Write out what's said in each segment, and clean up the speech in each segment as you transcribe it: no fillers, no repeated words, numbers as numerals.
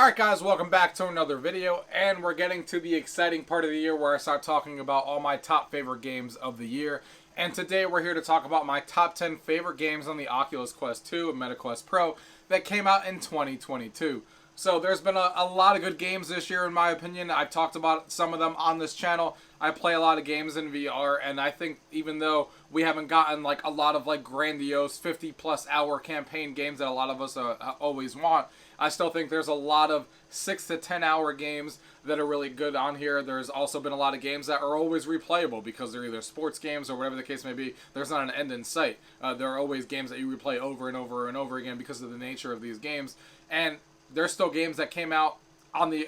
Alright guys, welcome back to another video, and we're getting to the exciting part of the year where I start talking about all my top favorite games of the year. And today we're here to talk about my top 10 favorite games on the Oculus Quest 2 and MetaQuest Pro that came out in 2022. So there's been a lot of good games this year in my opinion. I've talked about some of them on this channel. I play a lot of games in VR, and I think even though we haven't gotten like a lot of like grandiose 50+ hour campaign games that a lot of us always want, I still think there's a lot of 6 to 10 hour games that are really good on here. There's also been a lot of games that are always replayable because they're either sports games or whatever the case may be. There's not an end in sight. There are always games that you replay over and over and over again because of the nature of these games. And there's still games that came out on the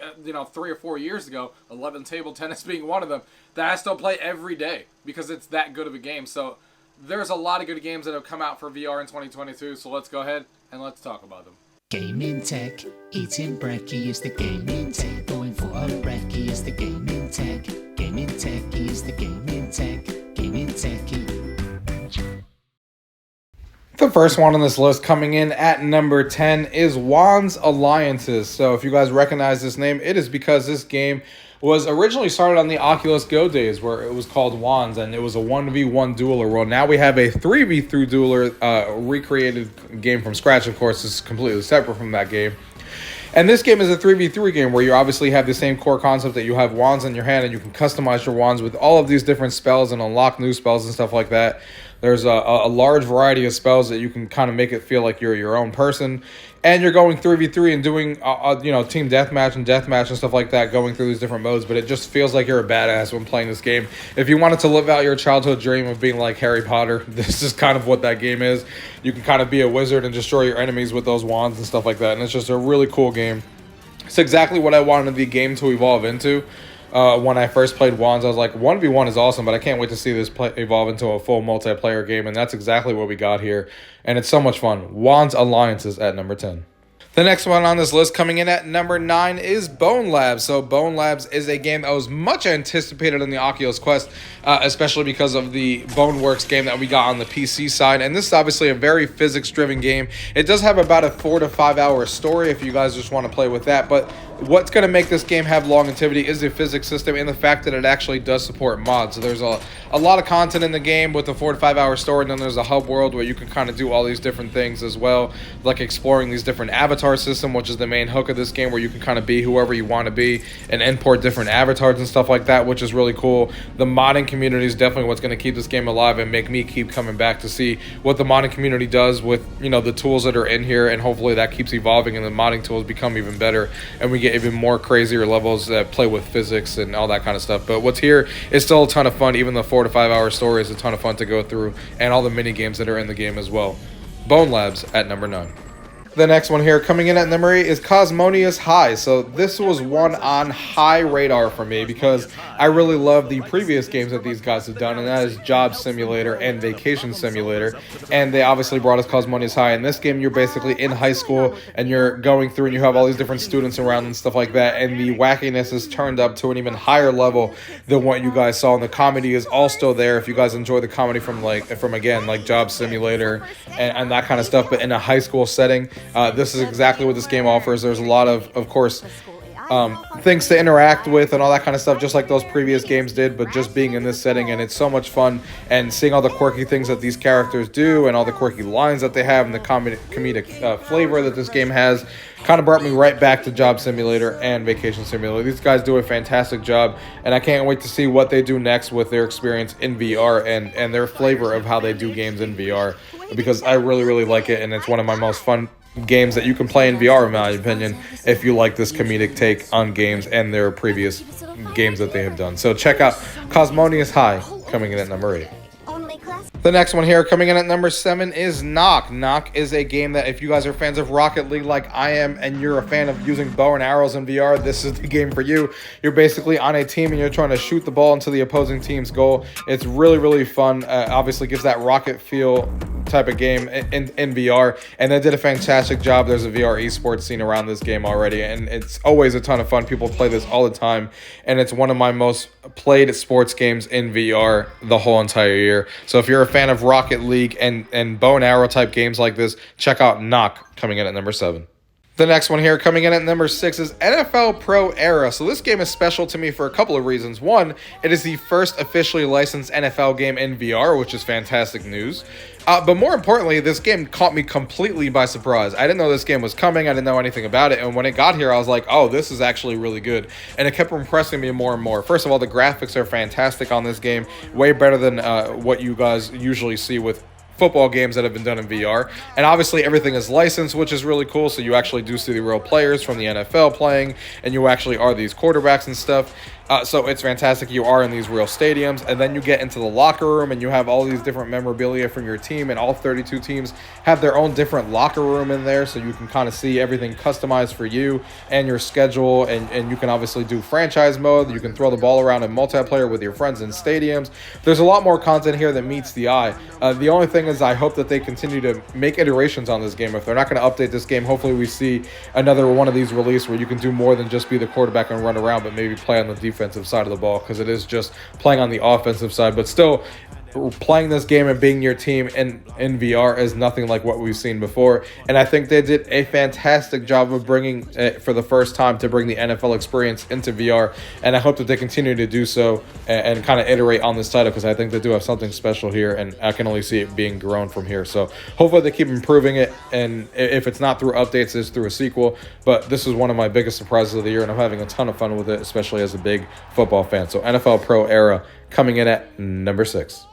3 or 4 years ago, 11 table tennis being one of them, that I still play every day because it's that good of a game. So there's a lot of good games that have come out for VR in 2022. So let's go ahead and let's talk about them. Gaming tech, eating brekkie is the gaming tech. Going for a brekkie is the gaming tech. Gaming tech is the gaming tech. Gaming techie. The first one on this list, coming in at number 10, is Wands Alliances. So if you guys recognize this name, it is because this game was originally started on the Oculus Go days where it was called Wands, and it was a 1v1 dueler world. Now we have a 3v3 dueler recreated game from scratch. Of course, this is completely separate from that game. And this game is a 3v3 game where you obviously have the same core concept that you have wands in your hand and you can customize your wands with all of these different spells and unlock new spells and stuff like that. There's a large variety of spells that you can kind of make it feel like you're your own person. And you're going 3v3 and doing, team deathmatch and stuff like that, going through these different modes. But it just feels like you're a badass when playing this game. If you wanted to live out your childhood dream of being like Harry Potter, this is kind of what that game is. You can kind of be a wizard and destroy your enemies with those wands and stuff like that. And it's just a really cool game. It's exactly what I wanted the game to evolve into. When I first played Wands, I was like, 1v1 is awesome, but I can't wait to see this evolve into a full multiplayer game, and that's exactly what we got here, and it's so much fun. Wands Alliances at number 10. The next one on this list, coming in at number 9, is Bone Labs. So Bone Labs is a game that was much anticipated on the Oculus Quest, especially because of the Boneworks game that we got on the PC side. And this is obviously a very physics-driven game. It does have about a 4 to 5 hour story if you guys just want to play with that. But what's going to make this game have longevity is the physics system and the fact that it actually does support mods. So there's a lot of content in the game with the 4 to 5 hour story, and then there's a hub world where you can kind of do all these different things as well, like exploring these different avatar system, which is the main hook of this game, where you can kind of be whoever you want to be and import different avatars and stuff like that, which is really cool. The modding community is definitely what's going to keep this game alive and make me keep coming back to see what the modding community does with the tools that are in here, and hopefully that keeps evolving and the modding tools become even better and we get even more crazier levels that play with physics and all that kind of stuff. But what's here is still a ton of fun. Even the 4 to 5 hour story is a ton of fun to go through, and all the mini games that are in the game as well. Bone Labs at number 9. The next one here, coming in at number 8, is Cosmonious High. So this was one on high radar for me because I really love the previous games that these guys have done, and that is Job Simulator and Vacation Simulator. And they obviously brought us Cosmonious High. In this game, you're basically in high school and you're going through and you have all these different students around and stuff like that. And the wackiness is turned up to an even higher level than what you guys saw. And the comedy is all still there if you guys enjoy the comedy from Job Simulator and that kind of stuff, but in a high school setting. This is exactly what this game offers. There's a lot of course, things to interact with and all that kind of stuff, just like those previous games did, but just being in this setting, and it's so much fun, and seeing all the quirky things that these characters do and all the quirky lines that they have and the comedic flavor that this game has kind of brought me right back to Job Simulator and Vacation Simulator. These guys do a fantastic job, and I can't wait to see what they do next with their experience in VR and their flavor of how they do games in VR, because I really, really like it, and it's one of my most fun games that you can play in VR, in my opinion, if you like this comedic take on games and their previous games that they have done. So check out Cosmonious High, coming in at number 8. The next one here, coming in at number 7, is Knock. Knock is a game that if you guys are fans of Rocket League like I am, and you're a fan of using bow and arrows in VR, this is the game for you. You're basically on a team and you're trying to shoot the ball into the opposing team's goal. It's really, really fun. Obviously gives that rocket feel type of game in VR, and they did a fantastic job. There's a VR esports scene around this game already, and it's always a ton of fun. People play this all the time, and it's one of my most played sports games in VR the whole entire year. So if you're a fan of Rocket League and bow and arrow type games like this, check out Knock, coming in at number 7. The next one here coming in at number 6 is NFL Pro Era. So this game is special to me for a couple of reasons. One, it is the first officially licensed NFL game in VR, which is fantastic news. But more importantly, this game caught me completely by surprise. I didn't know this game was coming. I didn't know anything about it. And when it got here, I was like, oh, this is actually really good. And it kept impressing me more and more. First of all, the graphics are fantastic on this game. Way better than what you guys usually see with football games that have been done in VR. And obviously everything is licensed, which is really cool. So you actually do see the real players from the NFL playing, and you actually are these quarterbacks and stuff. So it's fantastic. You are in these real stadiums, and then you get into the locker room and you have all these different memorabilia from your team, and all 32 teams have their own different locker room in there, so you can kind of see everything customized for you and your schedule. And you can obviously do franchise mode. You can throw the ball around in multiplayer with your friends in stadiums. There's a lot more content here that meets the eye. The only thing is I hope that they continue to make iterations on this game. If they're not going to update this game, hopefully we see another one of these released where you can do more than just be the quarterback and run around, but maybe play on the defensive side of the ball, because it is just playing on the offensive side. But still, playing this game and being your team in VR is nothing like what we've seen before. And I think they did a fantastic job of bringing it for the first time to bring the NFL experience into VR. And I hope that they continue to do so and kind of iterate on this title, because I think they do have something special here, and I can only see it being grown from here. So hopefully they keep improving it. And if it's not through updates, it's through a sequel. But this is one of my biggest surprises of the year, and I'm having a ton of fun with it, especially as a big football fan. So NFL Pro Era coming in at number 6.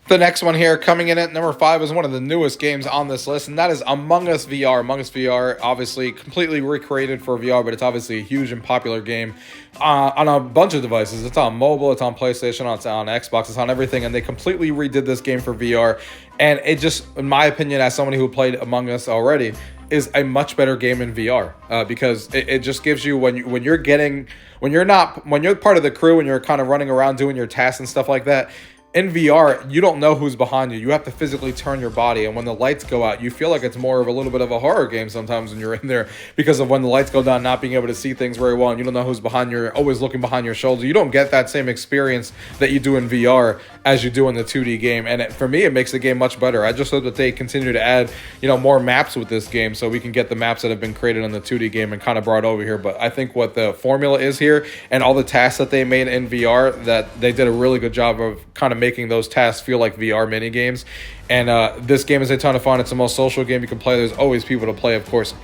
The next one here coming in at number 5 is one of the newest games on this list, and that is Among Us VR. Among Us VR, obviously completely recreated for VR, but it's obviously a huge and popular game on a bunch of devices. It's on mobile, it's on PlayStation, it's on Xbox, it's on everything, and they completely redid this game for VR. And it just, in my opinion, as somebody who played Among Us already, is a much better game in VR, because it just gives you, when you're part of the crew and you're kind of running around doing your tasks and stuff like that. In VR, you don't know who's behind you. You have to physically turn your body, and when the lights go out, you feel like it's more of a little bit of a horror game sometimes when you're in there, because of when the lights go down, not being able to see things very well, and you don't know who's behind you. You're always looking behind your shoulder. You don't get that same experience that you do in VR as you do in the 2D game, and for me, it makes the game much better. I just hope that they continue to add, more maps with this game, so we can get the maps that have been created in the 2D game and kind of brought over here. But I think what the formula is here, and all the tasks that they made in VR, that they did a really good job of kind of making those tasks feel like VR mini games. And this game is a ton of fun. It's the most social game you can play. There's always people to play, of course,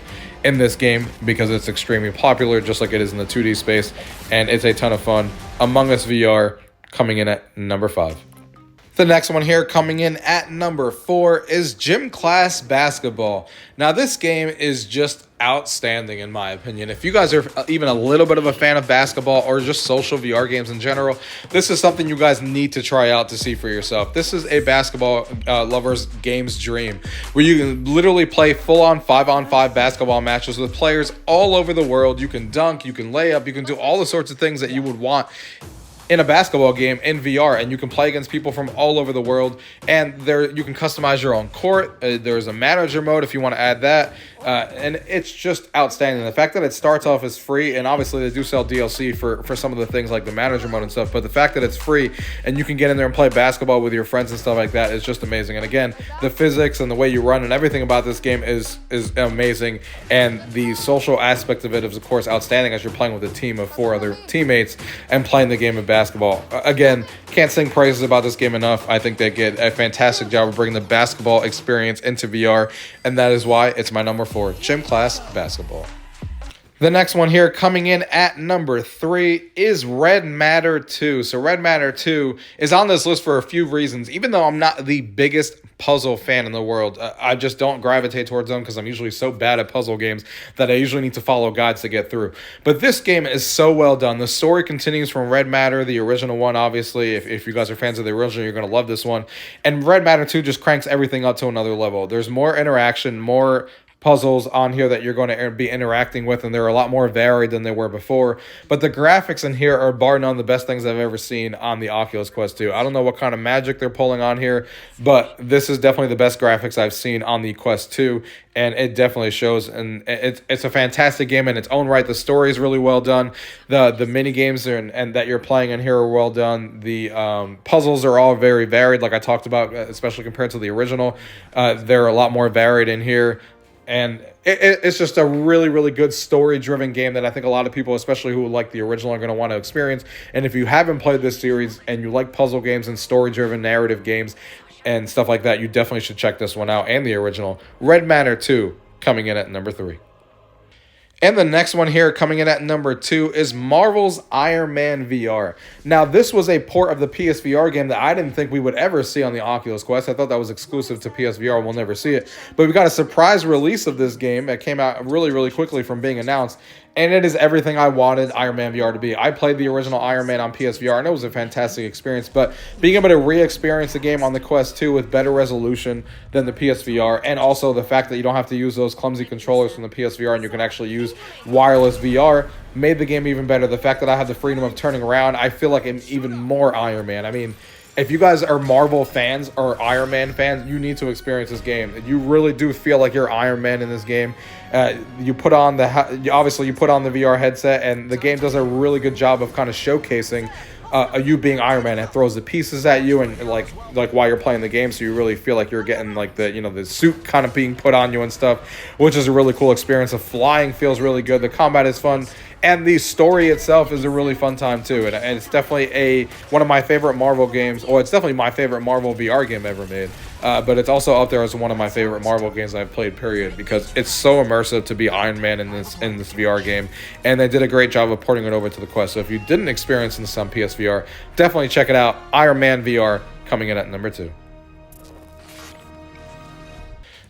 in this game, because it's extremely popular, just like it is in the 2D space, and it's a ton of fun. Among Us VR coming in at number 5. The next one here coming in at number 4 is Gym Class Basketball. Now, this game is just outstanding in my opinion. If you guys are even a little bit of a fan of basketball or just social VR games in general, this is something you guys need to try out to see for yourself. This is a basketball lover's game's dream, where you can literally play full-on 5-on-5 basketball matches with players all over the world. You can dunk, you can lay up, you can do all the sorts of things that you would want in a basketball game in VR, and you can play against people from all over the world. And there, you can customize your own court. There's a manager mode if you want to add that, and it's just outstanding. The fact that it starts off as free, and obviously they do sell DLC for some of the things like the manager mode and stuff, but the fact that it's free and you can get in there and play basketball with your friends and stuff like that is just amazing. And again, the physics and the way you run and everything about this game is amazing, and the social aspect of it is, of course, outstanding, as you're playing with a team of 4 other teammates and playing the game of basketball. Again, can't sing praises about this game enough. I think they get a fantastic job of bringing the basketball experience into VR, and that is why it's my number 4, Gym Class Basketball. The next one here coming in at number 3 is Red Matter 2. So Red Matter 2 is on this list for a few reasons. Even though I'm not the biggest puzzle fan in the world, I just don't gravitate towards them, because I'm usually so bad at puzzle games that I usually need to follow guides to get through. But this game is so well done. The story continues from Red Matter, the original one, obviously. If you guys are fans of the original, you're going to love this one. And Red Matter 2 just cranks everything up to another level. There's more interaction, more puzzles on here that you're going to be interacting with, and they're a lot more varied than they were before. But the graphics in here are bar none the best things I've ever seen on the Oculus Quest 2. I don't know what kind of magic they're pulling on here, but this is definitely the best graphics I've seen on the Quest 2, and it definitely shows. And it's a fantastic game in its own right. The story is really well done. The mini games and that you're playing in here are well done. The puzzles are all very varied, like I talked about, especially compared to the original. They're a lot more varied in here. And it's just a really, really good story-driven game that I think a lot of people, especially who like the original, are going to want to experience. And if you haven't played this series and you like puzzle games and story-driven narrative games and stuff like that, you definitely should check this one out, and the original. Red Matter 2 coming in at number 3. And the next one here coming in at number 2 is Marvel's Iron Man VR. Now, this was a port of the PSVR game that I didn't think we would ever see on the Oculus Quest. I thought that was exclusive to PSVR and we'll never see it. But we got a surprise release of this game that came out really, really quickly from being announced. And it is everything I wanted Iron Man VR to be. I played the original Iron Man on PSVR, and it was a fantastic experience. But being able to re-experience the game on the Quest 2 with better resolution than the PSVR, and also the fact that you don't have to use those clumsy controllers from the PSVR and you can actually use wireless VR, made the game even better. The fact that I have the freedom of turning around, I feel like I'm even more Iron Man. I mean, if you guys are Marvel fans or Iron Man fans, you need to experience this game. You really do feel like you're Iron Man in this game. You put on the VR headset, and the game does a really good job of kind of showcasing you being Iron Man. It throws the pieces at you, and like while you're playing the game, so you really feel like you're getting like the suit kind of being put on you and stuff, which is a really cool experience. The flying feels really good. The combat is fun. And the story itself is a really fun time too, and it's definitely one of my favorite Marvel games, or it's definitely my favorite Marvel VR game ever made. But it's also up there as one of my favorite Marvel games I've played, period, because it's so immersive to be Iron Man in this VR game, and they did a great job of porting it over to the Quest. So if you didn't experience this on PSVR, definitely check it out. Iron Man VR coming in at number 2.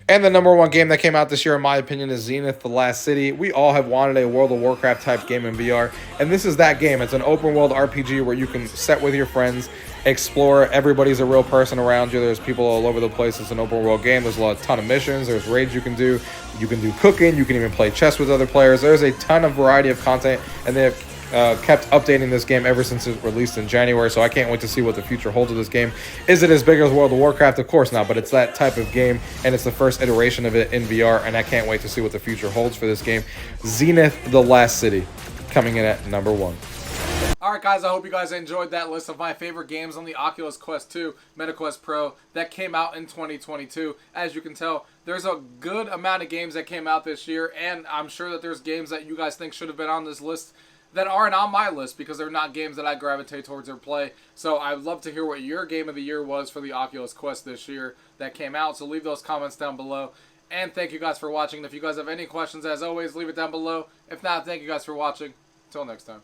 And the number 1 game that came out this year, in my opinion, is Zenith: The Last City. We all have wanted a World of Warcraft type game in VR, and this is that game. It's an open world RPG where you can set with your friends, explore. Everybody's a real person around you. There's people all over the place. It's an open world game. There's a ton of missions. There's raids you can do. You can do cooking. You can even play chess with other players. There's a ton of variety of content, and they have kept updating this game ever since it released in January, so I can't wait to see what the future holds of this game. Is it as big as World of Warcraft? Of course not, but it's that type of game, and it's the first iteration of it in VR, and I can't wait to see what the future holds for this game. Zenith: The Last City coming in at number 1. Alright guys, I hope you guys enjoyed that list of my favorite games on the Oculus Quest 2 MetaQuest Pro that came out in 2022. As you can tell, there's a good amount of games that came out this year, and I'm sure that there's games that you guys think should have been on this list that aren't on my list because they're not games that I gravitate towards or play. So I'd love to hear what your game of the year was for the Oculus Quest this year that came out. So leave those comments down below. And thank you guys for watching. If you guys have any questions, as always, leave it down below. If not, thank you guys for watching. Until next time.